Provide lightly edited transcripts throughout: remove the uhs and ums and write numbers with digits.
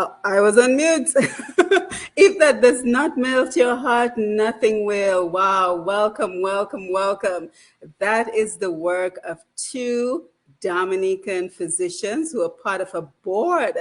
Oh, I was on mute. If that does not melt your heart, nothing will. Wow. Welcome, welcome, welcome. That is the work of two Dominican physicians who are part of a board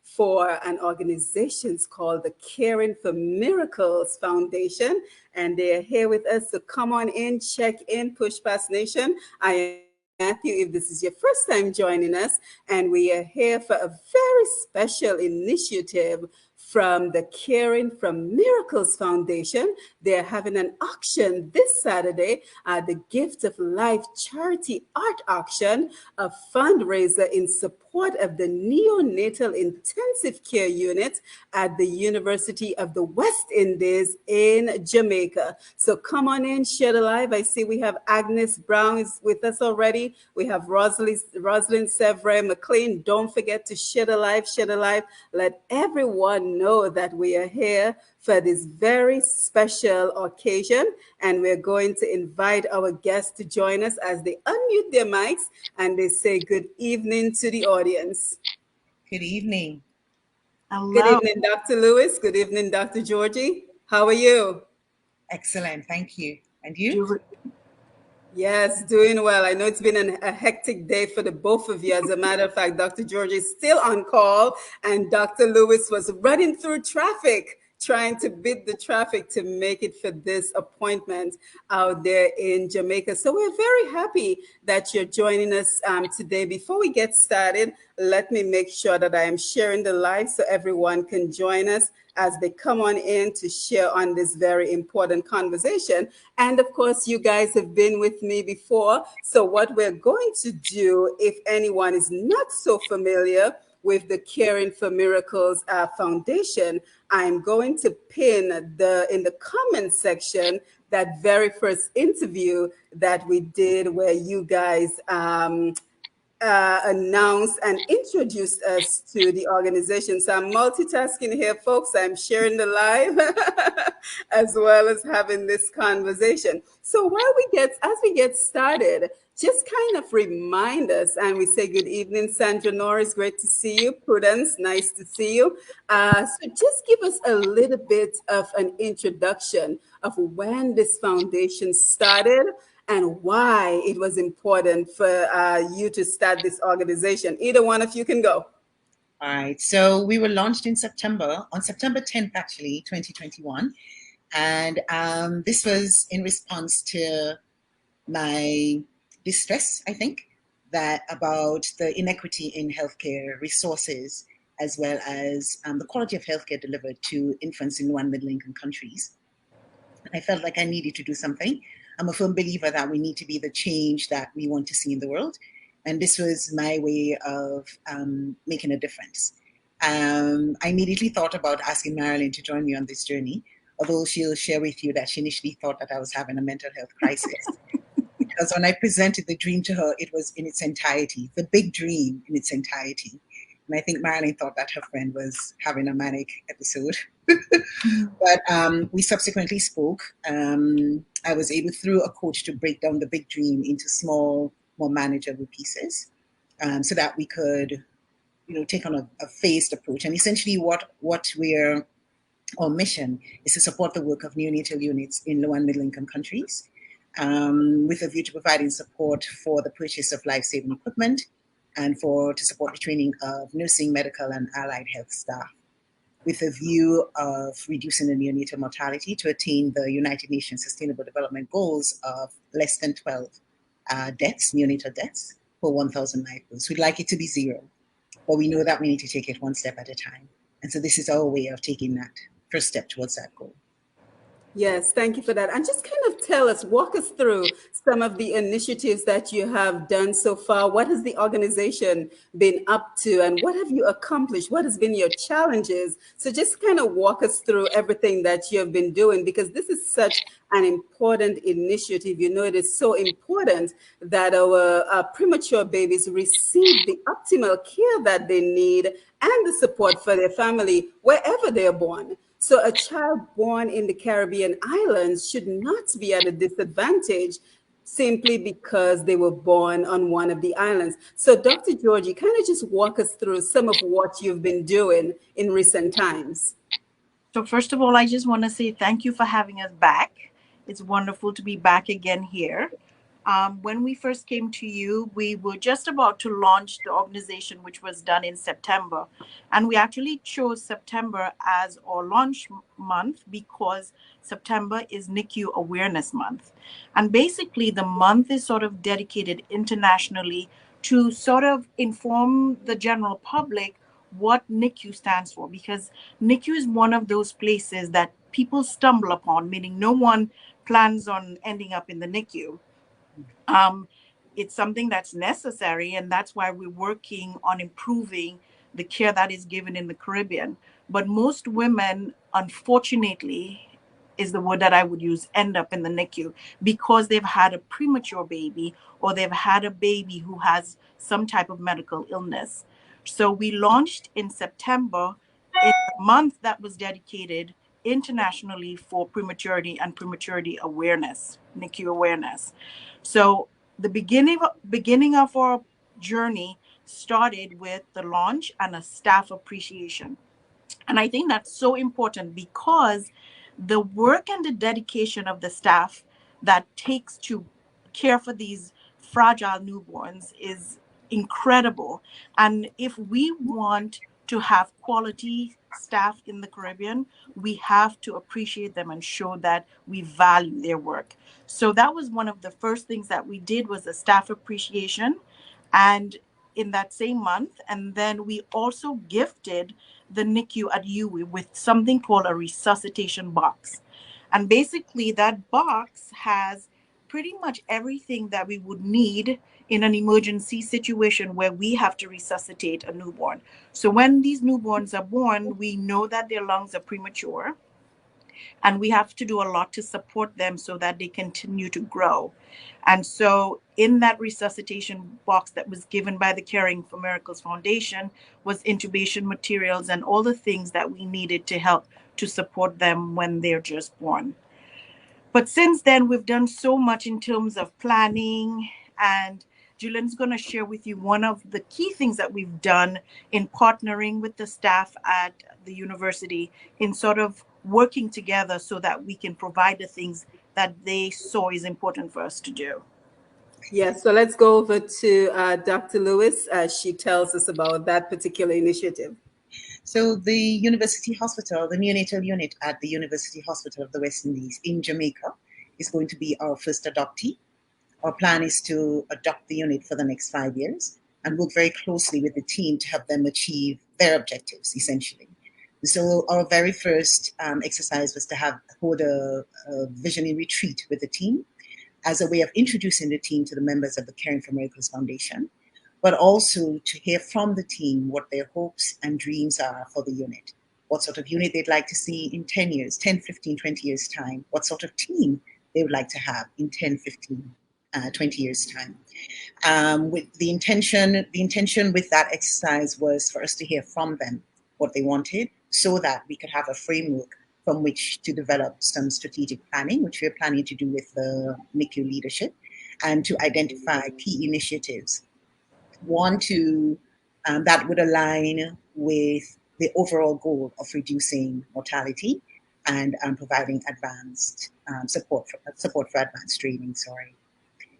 for an organization called the Caring for Miracles Foundation. And they're here with us. So come on in, check in, Push Past Nation. I am Matthew, if this is your first time joining us, and we are here for a very special initiative from the Caring from Miracles Foundation. They're having an auction this Saturday, the Gift of Life Charity Art Auction, a fundraiser in support of the neonatal intensive care unit at the University of the West Indies in Jamaica. So come on in, share the live. I see we have Agnes Brown is with us already. We have Rosalind Sevre McLean. Don't forget to share the live, share the live. Let everyone know that we are here for this very special occasion. And we're going to invite our guests to join us as they unmute their mics and they say good evening to the audience. Good evening. Hello. Good evening, Dr. Lewis. Good evening, Dr. Georgie. How are you? Excellent. Thank you. And you? Yes, doing well. I know it's been a hectic day for the both of you. As a matter of fact, Dr. Georgie is still on call, and Dr. Lewis was running through traffic, trying to beat the traffic to make it for this appointment out there in Jamaica. So we're very happy that you're joining us today. Before we get started, let me make sure that I am sharing the live so everyone can join us as they come on in to share on this very important conversation. And of course, you guys have been with me before. So what we're going to do, if anyone is not so familiar with the Caring for Miracles Foundation, I'm going to pin in the comment section that very first interview that we did where you guys announced and introduced us to the organization. So I'm multitasking here, folks. I'm sharing the live as well as having this conversation. So as we get started, just kind of remind us, and we say good evening, Sandra Norris, great to see you. Prudence, nice to see you. So just give us a little bit of an introduction of when this foundation started and why it was important for you to start this organization. Either one of you can go. All right. So we were launched on September 10th, actually, 2021. And this was in response to my distress, I think, that about the inequity in healthcare resources, as well as the quality of healthcare delivered to infants in low and middle income countries. And I felt like I needed to do something. I'm a firm believer that we need to be the change that we want to see in the world. And this was my way of making a difference. I immediately thought about asking Marilyn to join me on this journey, although she'll share with you that she initially thought that I was having a mental health crisis. Because when I presented the dream to her, it was in its entirety, the big dream in its entirety. And I think Marilyn thought that her friend was having a manic episode. But we subsequently spoke. I was able, through a coach, to break down the big dream into small, more manageable pieces, so that we could, take on a phased approach. And essentially, our mission is to support the work of neonatal units in low and middle income countries, with a view to providing support for the purchase of life-saving equipment and to support the training of nursing, medical, and allied health staff, with a view of reducing the neonatal mortality to attain the United Nations Sustainable Development Goals of less than 12 neonatal deaths, per 1,000 life births. We'd like it to be zero, but we know that we need to take it one step at a time. And so this is our way of taking that first step towards that goal. Yes, thank you for that. And just kind of walk us through some of the initiatives that you have done so far. What has the organization been up to and what have you accomplished? What has been your challenges? So just kind of walk us through everything that you have been doing, because this is such an important initiative. It is so important that our premature babies receive the optimal care that they need and the support for their family wherever they are born. So a child born in the Caribbean islands should not be at a disadvantage simply because they were born on one of the islands. So, Dr. Georgie, kind of just walk us through some of what you've been doing in recent times. So, first of all, I just want to say thank you for having us back. It's wonderful to be back again here. When we first came to you, we were just about to launch the organization, which was done in September. And we actually chose September as our launch month because September is NICU Awareness Month. And basically, the month is sort of dedicated internationally to sort of inform the general public what NICU stands for, because NICU is one of those places that people stumble upon, meaning no one plans on ending up in the NICU. It's something that's necessary, and that's why we're working on improving the care that is given in the Caribbean. But most women, unfortunately, is the word that I would use, end up in the NICU because they've had a premature baby or they've had a baby who has some type of medical illness. So we launched in September in a month that was dedicated internationally for prematurity and prematurity awareness, NICU awareness. So the beginning of our journey started with the launch and a staff appreciation. And I think that's so important because the work and the dedication of the staff that takes to care for these fragile newborns is incredible. And if we want to have quality staff in the Caribbean, we have to appreciate them and show that we value their work. So that was one of the first things that we did, was a staff appreciation. And in that same month, and then we also gifted the NICU at UWI with something called a resuscitation box. And basically that box has pretty much everything that we would need in an emergency situation where we have to resuscitate a newborn. So when these newborns are born, we know that their lungs are premature, and we have to do a lot to support them so that they continue to grow. And so in that resuscitation box that was given by the Caring for Miracles Foundation was intubation materials and all the things that we needed to help to support them when they're just born. But since then, we've done so much in terms of planning, and Julian's going to share with you one of the key things that we've done in partnering with the staff at the university in sort of working together so that we can provide the things that they saw is important for us to do. Yes, so let's go over to Dr. Lewis as she tells us about that particular initiative. So the University Hospital, the neonatal unit at the University Hospital of the West Indies in Jamaica is going to be our first adoptee. Our plan is to adopt the unit for the next 5 years and work very closely with the team to help them achieve their objectives, essentially. So our very first exercise was to hold a visionary retreat with the team as a way of introducing the team to the members of the Caring for Miracles Foundation, but also to hear from the team what their hopes and dreams are for the unit, what sort of unit they'd like to see in 10 years, 10, 15, 20 years' time, what sort of team they would like to have in 10, 15, 20 years' time. With the intention with that exercise was for us to hear from them what they wanted so that we could have a framework from which to develop some strategic planning, which we're planning to do with the NICU leadership, and to identify key initiatives. One, that would align with the overall goal of reducing mortality and providing advanced support for advanced training.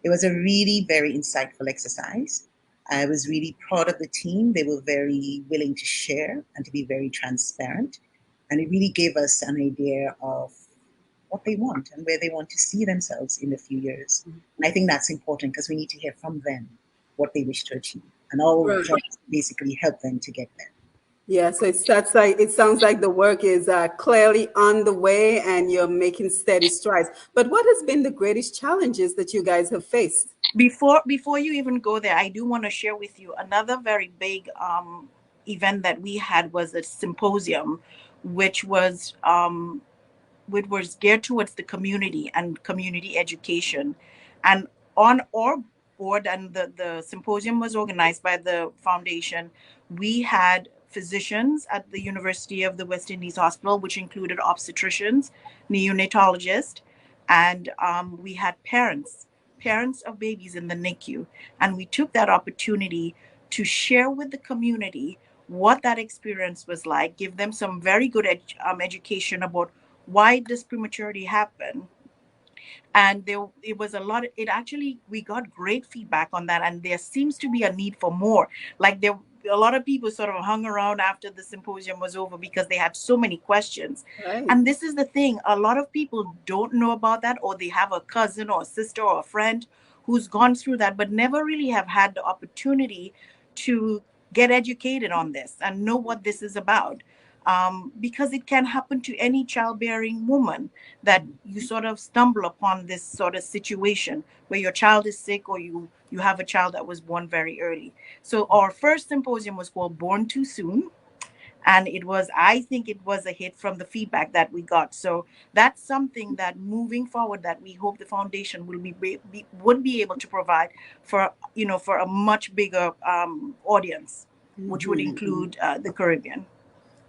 It was a really very insightful exercise. I was really proud of the team. They were very willing to share and to be very transparent. And it really gave us an idea of what they want and where they want to see themselves in a few years. And I think that's important because we need to hear from them what they wish to achieve. And our job is basically help them to get there. Yeah, so it sounds like the work is clearly on the way and you're making steady strides. But what has been the greatest challenges that you guys have faced? Before you even go there, I do want to share with you another very big event that we had was a symposium, which was geared towards the community and community education. And on our board, and the symposium was organized by the foundation, we had physicians at the University of the West Indies Hospital, which included obstetricians, neonatologists, and we had parents parents of babies in the NICU, and we took that opportunity to share with the community what that experience was like, give them some very good education about why this prematurity happened. And there it was a lot of, it actually, we got great feedback on that, and there seems to be a need for more. Like, there a lot of people sort of hung around after the symposium was over because they had so many questions. Right. And this is the thing, a lot of people don't know about that, or they have a cousin or a sister or a friend who's gone through that but never really have had the opportunity to get educated on this and know what this is about. Because it can happen to any childbearing woman, that you sort of stumble upon this sort of situation where your child is sick, or you have a child that was born very early. So our first symposium was called Born Too Soon, and it was, I think it was a hit from the feedback that we got. So that's something that moving forward, that we hope the foundation will would be able to provide for, for a much bigger audience, which would include the Caribbean.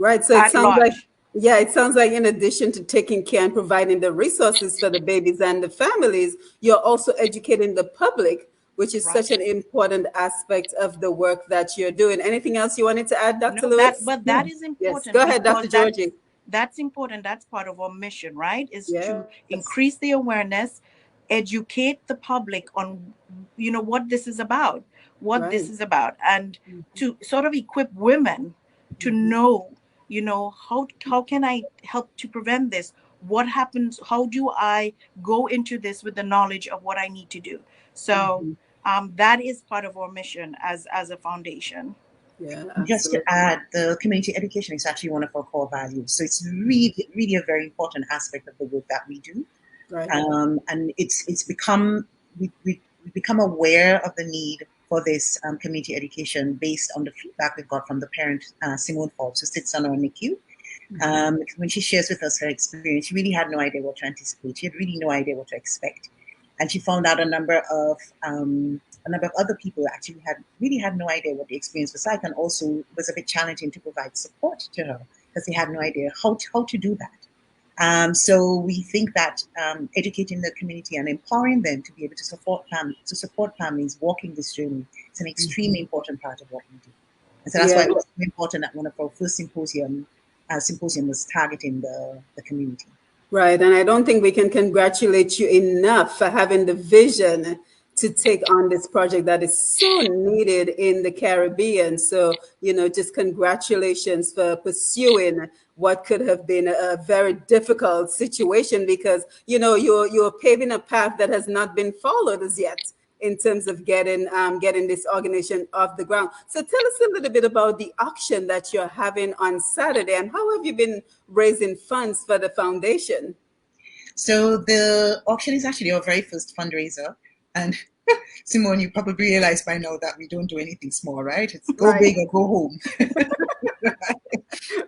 Right. So it At sounds like, large. yeah, it sounds like in addition to taking care and providing the resources for the babies and the families, you're also educating the public, which is such an important aspect of the work that you're doing. Anything else you wanted to add, Dr. No, Lewis? that is Yes. important. Go ahead, Because Dr. Georgie. that's important. That's part of our mission, right? Is Yes. to increase the awareness, educate the public on, what this is about, this is about, and to sort of equip women to know, how can I help to prevent this? What happens? How do I go into this with the knowledge of what I need to do? So that is part of our mission as a foundation. Yeah, just to add, the community education is actually one of our core values. So it's really, really a very important aspect of the work that we do. Right. And it's become, we become aware of the need for this community education based on the feedback we've got from the parent, Simone Forbes, who sits on our NICU. When she shares with us her experience, she really had no idea what to anticipate. She had really no idea what to expect. And she found out a number of other people actually had no idea what the experience was like, and also was a bit challenging to provide support to her because they had no idea how to do that. So we think that educating the community and empowering them to be able to support families walking this journey is an extremely important part of what we do. And so that's why it was important that one of our first symposium was targeting the community. Right. And I don't think we can congratulate you enough for having the vision to take on this project that is so needed in the Caribbean. So, just congratulations for pursuing what could have been a very difficult situation, because, you're paving a path that has not been followed as yet in terms of getting this organization off the ground. So tell us a little bit about the auction that you're having on Saturday, and how have you been raising funds for the foundation? So the auction is actually our very first fundraiser. And Simone, you probably realize by now that we don't do anything small, right? It's go big or go home.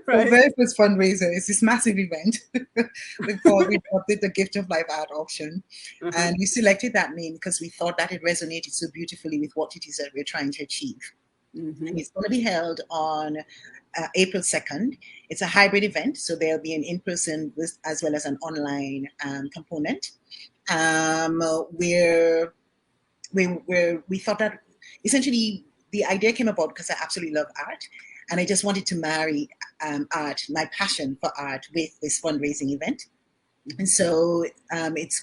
Right. Our very first fundraiser is this massive event. we called it the Gift of Life Art Auction. And we selected that name because we thought that it resonated so beautifully with what it is that we're trying to achieve. And it's going to be held on April 2nd. It's a hybrid event, so there'll be an in-person as well as an online component. Where we thought that essentially the idea came about because I absolutely love art, and I just wanted to marry art, my passion for art, with this fundraising event. And so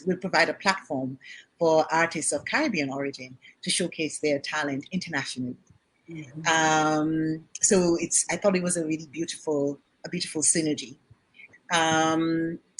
we'll provide a platform for artists of Caribbean origin to showcase their talent internationally. So I thought it was a really beautiful synergy.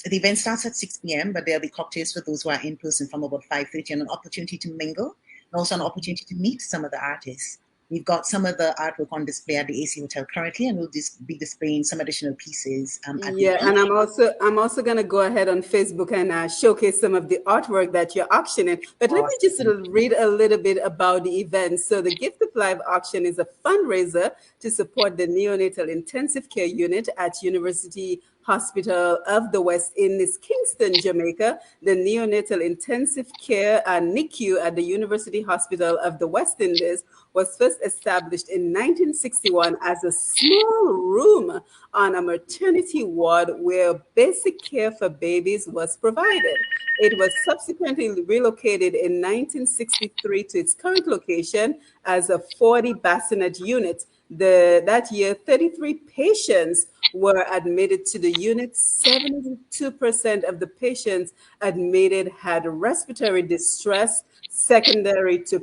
The event starts at 6 p.m., but there'll be cocktails for those who are in person from about 5:30, and an opportunity to mingle, and also an opportunity to meet some of the artists. We've got some of the artwork on display at the AC Hotel currently, and we'll be displaying some additional pieces. And I'm also going to go ahead on Facebook and showcase some of the artwork that you're auctioning. But let me just read a little bit about the event. So the Gift of Life auction is a fundraiser to support the neonatal intensive care unit at University Hospital of the West Indies, Kingston, Jamaica. The Neonatal Intensive Care NICU at the University Hospital of the West Indies was first established in 1961 as a small room on a maternity ward where basic care for babies was provided. It was subsequently relocated in 1963 to its current location as a 40 bassinet unit. That year, 33 patients were admitted to the unit. 72% of the patients admitted had respiratory distress secondary to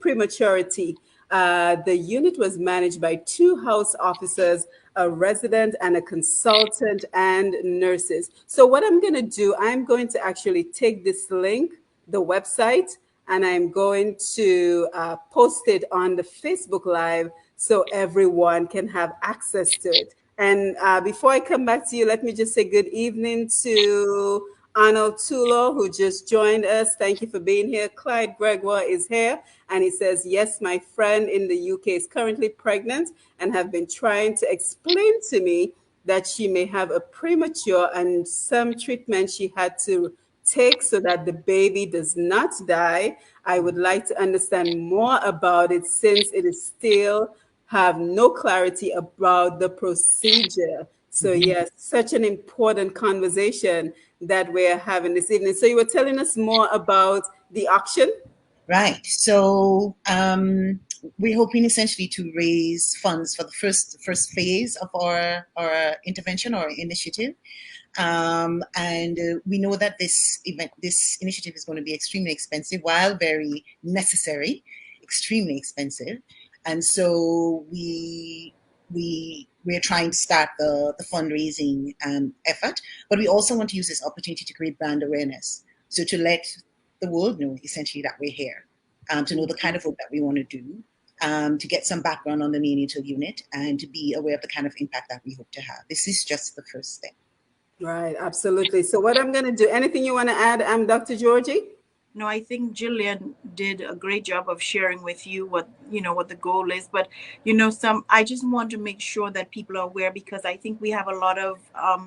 prematurity. The unit was managed by 2 house officers, a resident and a consultant, and nurses. So what I'm going to do, I'm going to actually take this link, the website, and I'm going to post it on the Facebook Live so everyone can have access to it. And before I come back to you, let me just say good evening to Arnold Tulo, who just joined us. Thank you for being here. Clyde Gregoire is here, and he says, yes, my friend in the UK is currently pregnant and have been trying to explain to me that she may have a premature and some treatment she had to take so that the baby does not die. I would like to understand more about it since it is still have no clarity about the procedure. So yes, such an important conversation that we're having this evening. So you were telling us more about the auction? Right. So we're hoping essentially to raise funds for the first phase of our intervention or initiative. And we know that this initiative is going to be extremely expensive, while very necessary, extremely expensive. And so we're trying to start the fundraising effort, but we also want to use this opportunity to create brand awareness. So to let the world know essentially that we're here, to know the kind of work that we want to do, to get some background on the neonatal unit, and to be aware of the kind of impact that we hope to have. This is just the first step. Right, absolutely. So what I'm going to do, anything you want to add, Dr. Georgie? No, I think Jillian did a great job of sharing with you what the goal is. But I just want to make sure that people are aware, because I think we have a lot of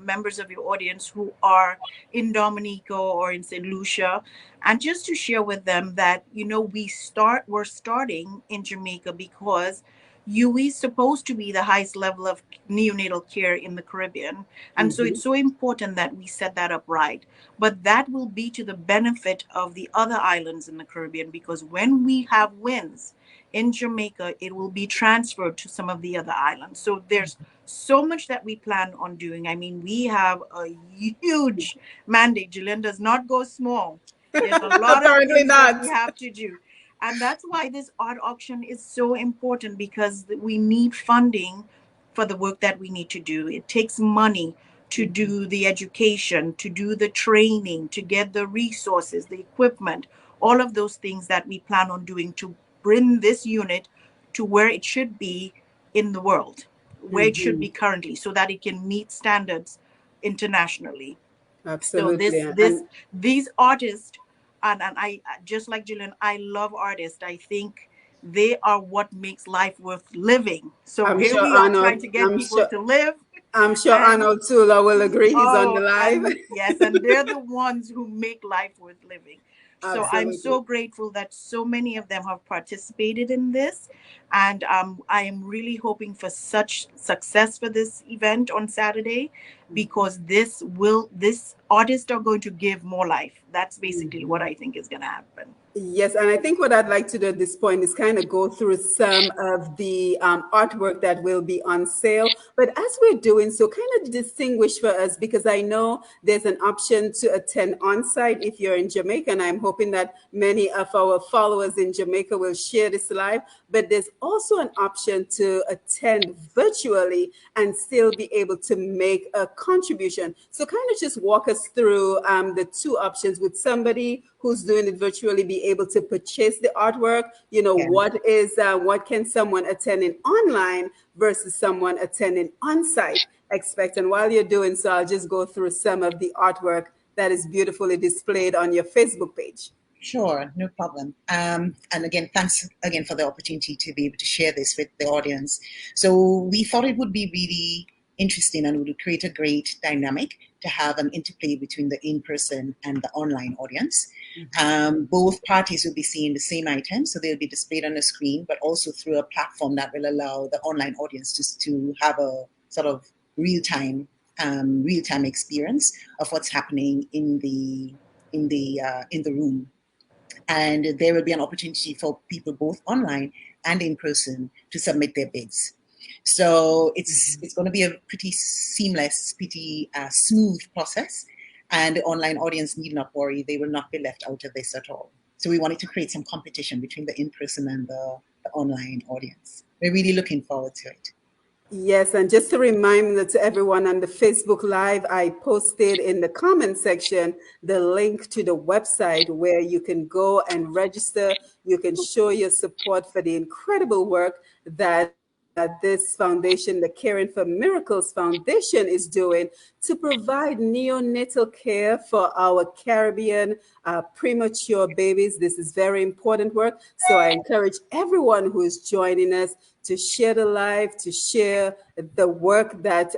members of your audience who are in Dominica or in St. Lucia, and just to share with them that we're starting in Jamaica because UE is supposed to be the highest level of neonatal care in the Caribbean. And so it's so important that we set that up right. But that will be to the benefit of the other islands in the Caribbean, because when we have wins in Jamaica, it will be transferred to some of the other islands. So there's so much that we plan on doing. I mean, we have a huge mandate. Jillian does not go small. There's a lot of things that we have to do. And that's why this art auction is so important, because we need funding for the work that we need to do. It takes money to do the education, to do the training, to get the resources, the equipment, all of those things that we plan on doing to bring this unit to where it should be in the world, where it should be currently, so that it can meet standards internationally. Absolutely. So these artists, and I, just like Jillian, I love artists. I think they are what makes life worth living. So I'm here sure we are Arnold, trying to get people to live. I'm sure Arnold Tula will agree. He's on the live. Yes, and they're the ones who make life worth living. So Absolutely. I'm so grateful that so many of them have participated in this. And I am really hoping for such success for this event on Saturday, because these artists are going to give more life. That's basically what I think is going to happen. Yes, and I think what I'd like to do at this point is kind of go through some of the artwork that will be on sale. But as we're doing so, kind of distinguish for us, because I know there's an option to attend on site if you're in Jamaica, and I'm hoping that many of our followers in Jamaica will share this live. But there's also an option to attend virtually and still be able to make a contribution. So kind of just walk us through the two options. With somebody who's doing it virtually be able to purchase the artwork, what can someone attending online versus someone attending on site expect? And while you're doing so, I'll just go through some of the artwork that is beautifully displayed on your Facebook page. Sure, no problem. And again, thanks again for the opportunity to be able to share this with the audience. So we thought it would be really interesting and would create a great dynamic to have an interplay between the in-person and the online audience. Both parties will be seeing the same items, so they'll be displayed on the screen, but also through a platform that will allow the online audience to have a sort of real-time experience of what's happening in the room. And there will be an opportunity for people both online and in person to submit their bids. So it's going to be a pretty seamless, pretty smooth process, and the online audience need not worry; they will not be left out of this at all. So we wanted to create some competition between the in-person and the online audience. We're really looking forward to it. Yes, and just to remind to everyone on the Facebook Live, I posted in the comment section the link to the website where you can go and register. You can show your support for the incredible work that this foundation, the Caring for Miracles Foundation, is doing to provide neonatal care for our Caribbean premature babies. This is very important work. So I encourage everyone who is joining us to share the live, to share the work that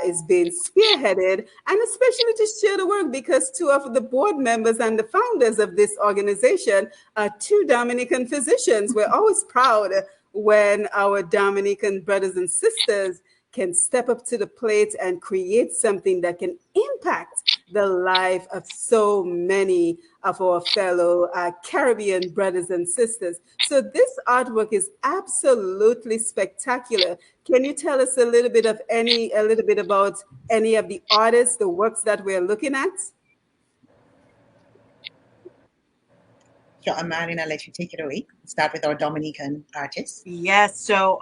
is being spearheaded, and especially to share the work because two of the board members and the founders of this organization are two Dominican physicians. We're always proud when our Dominican brothers and sisters can step up to the plate and create something that can impact the life of so many of our fellow Caribbean brothers and sisters. So this artwork is absolutely spectacular. Can you tell us a little bit about any of the artists, the works that we're looking at? Sure, Marilyn, I'll let you take it away. Start with our Dominican artists. Yes. So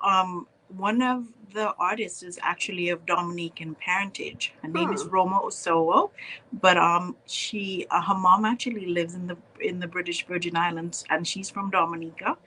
one of the artists is actually of Dominican parentage. Her name is Roma Osowo, but her mom actually lives in the British Virgin Islands, and she's from Dominica.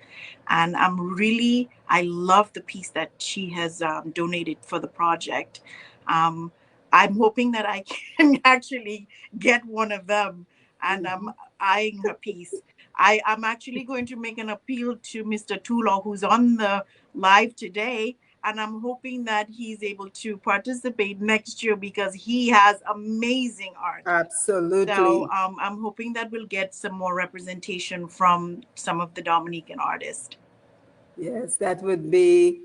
And I love the piece that she has donated for the project. I'm hoping that I can actually get one of them, and I'm eyeing her piece. I'm actually going to make an appeal to Mr. Tulo, who's on the live today, and I'm hoping that he's able to participate next year because he has amazing art. Absolutely. So I'm hoping that we'll get some more representation from some of the Dominican artists. Yes, that would be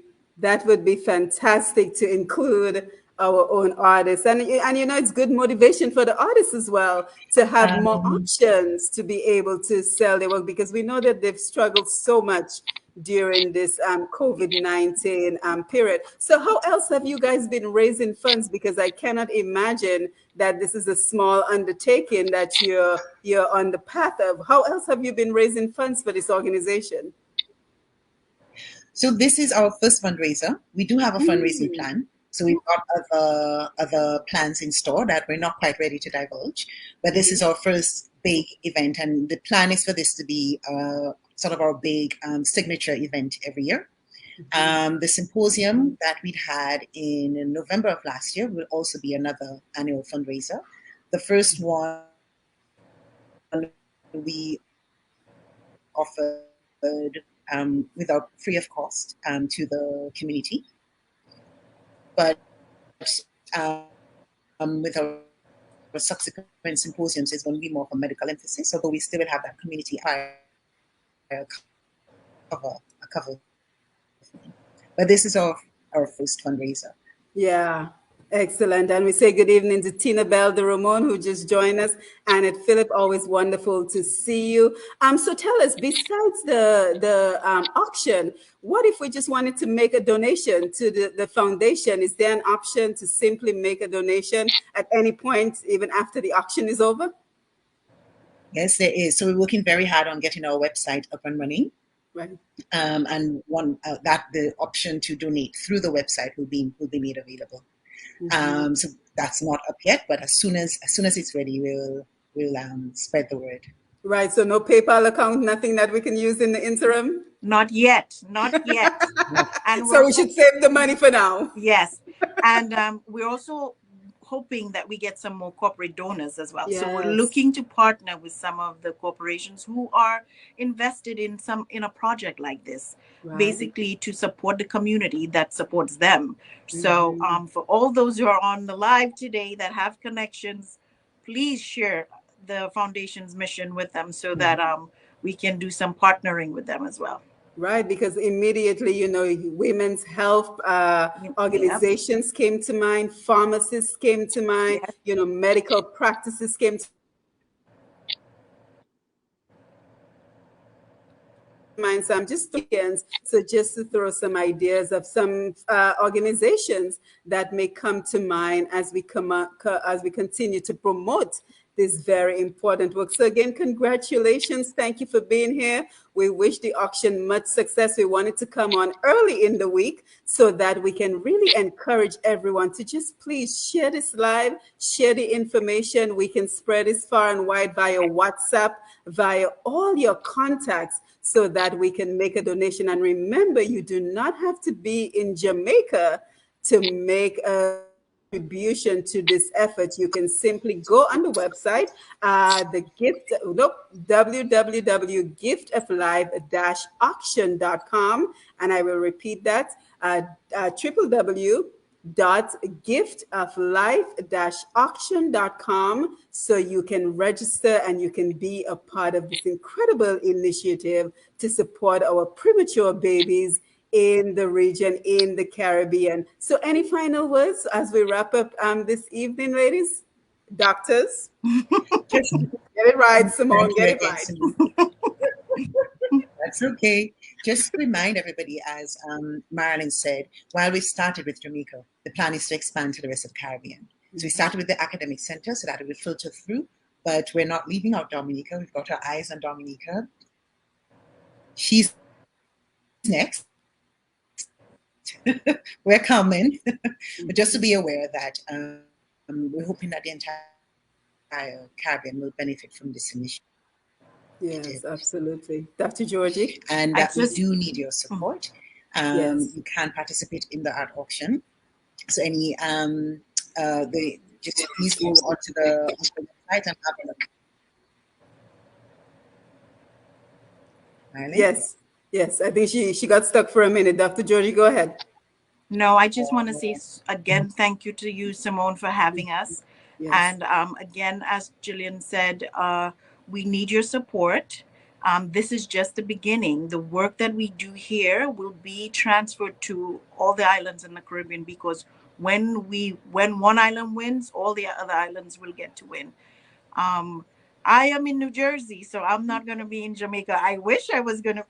fantastic to include our own artists, and it's good motivation for the artists as well to have more options to be able to sell their work, because we know that they've struggled so much during this COVID-19 period. So how else have you guys been raising funds? Because I cannot imagine that this is a small undertaking that you're on the path of. How else have you been raising funds for this organization? So this is our first fundraiser. We do have a fundraising plan. So we've got other plans in store that we're not quite ready to divulge. But this is our first big event, and the plan is for this to be sort of our big signature event every year. The symposium that we'd had in November of last year will also be another annual fundraiser. The first one we offered without free of cost to the community. But with our subsequent symposiums is going to be more of a medical emphasis, although we still will have that community cover. But this is our first fundraiser. Yeah, excellent. And we say good evening to Tina Bell de Ramon, who just joined us, and at Philip, always wonderful to see you. So tell us, besides the auction, what if we just wanted to make a donation to the foundation? Is there an option to simply make a donation at any point, even after the auction is over? Yes, there is. So we're working very hard on getting our website up and running. Right. And that the option to donate through the website will be made available. So that's not up yet, but as soon as it's ready, we'll spread the word. Right. So no PayPal account, nothing that we can use in the interim? Not yet. And so we should save the money for now. Yes. And we're also hoping that we get some more corporate donors as well. So we're Yes. looking to partner with some of the corporations who are invested in a project like this, Right. basically to support the community that supports them. So Mm-hmm. for all those who are on the live today that have connections, please share the foundation's mission with them so that we can do some partnering with them as well. Right, because immediately, you know, women's health Yep. organizations came to mind, pharmacists came to mind, Yes. you know, medical practices came to mind. So I'm just just to throw some ideas of some organizations that may come to mind as we as we continue to promote this very important work. So again, congratulations. Thank you for being here. We wish the auction much success. We wanted to come on early in the week so that we can really encourage everyone to just please share this live, share the information. We can spread this far and wide via WhatsApp, via all your contacts so that we can make a donation. And remember, you do not have to be in Jamaica to make a contribution to this effort. You can simply go on the website, www.giftoflife-auction.com, and I will repeat that, www.giftoflife-auction.com, so you can register and you can be a part of this incredible initiative to support our premature babies in the region, in the Caribbean. So any final words as we wrap up this evening, ladies? Doctors? Just Get it right, Simone, thank you get it again, right. Simone. That's okay. Just to remind everybody, as Marilyn said, while we started with Jamaica, the plan is to expand to the rest of the Caribbean. So we started with the academic center so that it would filter through, but we're not leaving out Dominica. We've got our eyes on Dominica. She's next. We're coming. But just to be aware that we're hoping that the entire Caribbean will benefit from this initiative. Yes, absolutely. Dr. Georgie? And that we do need your support. Yes. You can participate in the art auction. So any just please go onto the website and have a look. Marilyn? Yes. I think she got stuck for a minute. Dr. Georgie, go ahead. No, I just want to say again, thank you to you, Simone, for having us. Yes. And again, as Jillian said, we need your support. This is just the beginning. The work that we do here will be transferred to all the islands in the Caribbean, because when one island wins, all the other islands will get to win. I am in New Jersey, so I'm not going to be in Jamaica. I wish I was in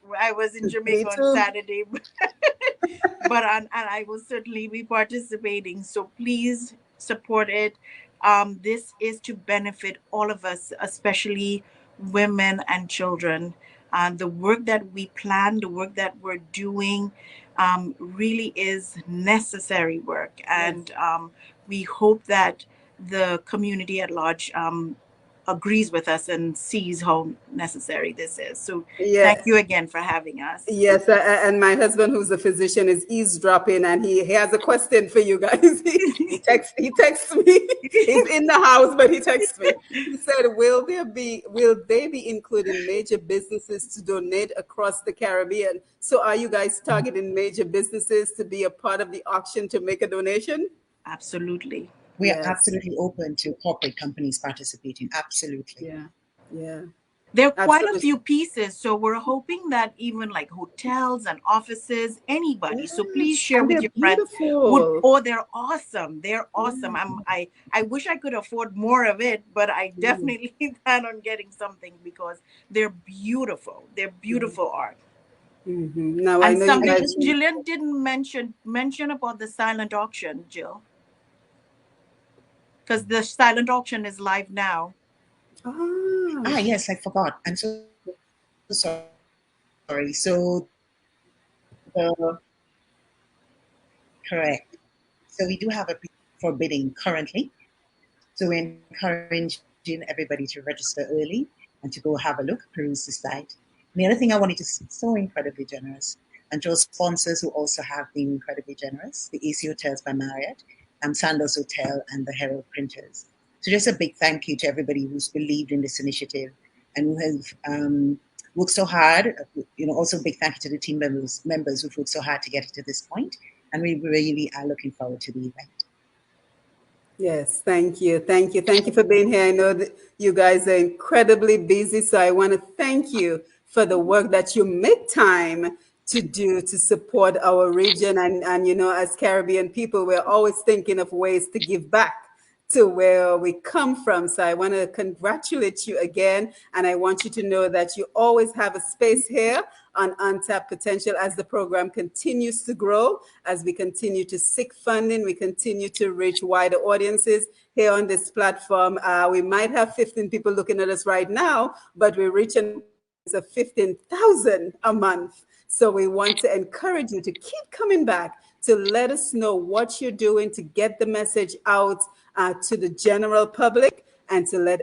Jamaica on Saturday, but I will certainly be participating. So please support it. This is to benefit all of us, especially women and children. The work that we plan, the work that we're doing, really is necessary work. And we hope that the community at large agrees with us and sees how necessary this is. So thank you again for having us. Yes, and my husband, who's a physician, is eavesdropping, and he has a question for you guys. He texts me. He's in the house, but he texts me. He said, will they be including major businesses to donate across the Caribbean? So are you guys targeting major businesses to be a part of the auction to make a donation? Absolutely. We are absolutely open to corporate companies participating. Absolutely. Yeah. There are quite a few pieces, so we're hoping that even like hotels and offices, anybody. Yes. So please share with your friends. They're awesome. They're awesome. I wish I could afford more of it, but I definitely plan on getting something because they're beautiful. They're beautiful art. Now and I know you guys. Jillian didn't mention about the silent auction, Jill. Because the silent auction is live now. Yes, I forgot. I'm so sorry. So, correct. So we do have a for bidding currently. So we're encouraging everybody to register early and to go have a look, peruse the site. And the other thing I wanted to say, so incredibly generous, and to our sponsors who also have been incredibly generous, the AC Hotels by Marriott, Sandals Hotel, and the Herald Printers. So just a big thank you to everybody who's believed in this initiative and who have worked so hard. Also big thank you to the team members who've worked so hard to get it to this point. And we really are looking forward to the event. Yes, thank you. Thank you. Thank you for being here. I know that you guys are incredibly busy, so I want to thank you for the work that you make time to do to support our region. And as Caribbean people, we're always thinking of ways to give back to where we come from. So I want to congratulate you again. And I want you to know that you always have a space here on Untapped Potential as the program continues to grow, as we continue to seek funding, we continue to reach wider audiences here on this platform. We might have 15 people looking at us right now, but we're reaching 15,000 a month. So we want to encourage you to keep coming back to let us know what you're doing to get the message out to the general public, and to let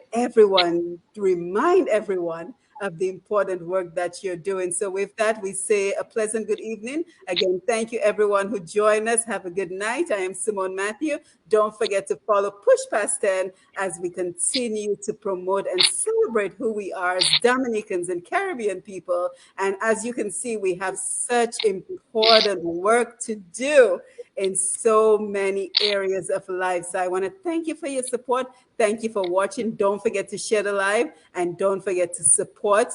remind everyone of the important work that you're doing. So with that, we say a pleasant good evening. Again, thank you everyone who joined us. Have a good night. I am Simone Matthew. Don't forget to follow Push Past 10 as we continue to promote and celebrate who we are as Dominicans and Caribbean people. And as you can see, we have such important work to do in so many areas of life. So I want to thank you for your support. Thank you for watching. Don't forget to share the live, and don't forget to support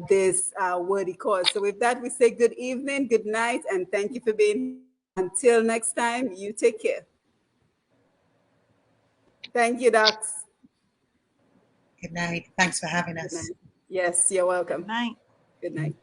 this worthy cause. So with that, we say good evening, good night, and thank you for being here. Until next time, you take care. Thank you, Docs. Good night. Thanks for having us. Yes, you're welcome. Good night. Good night.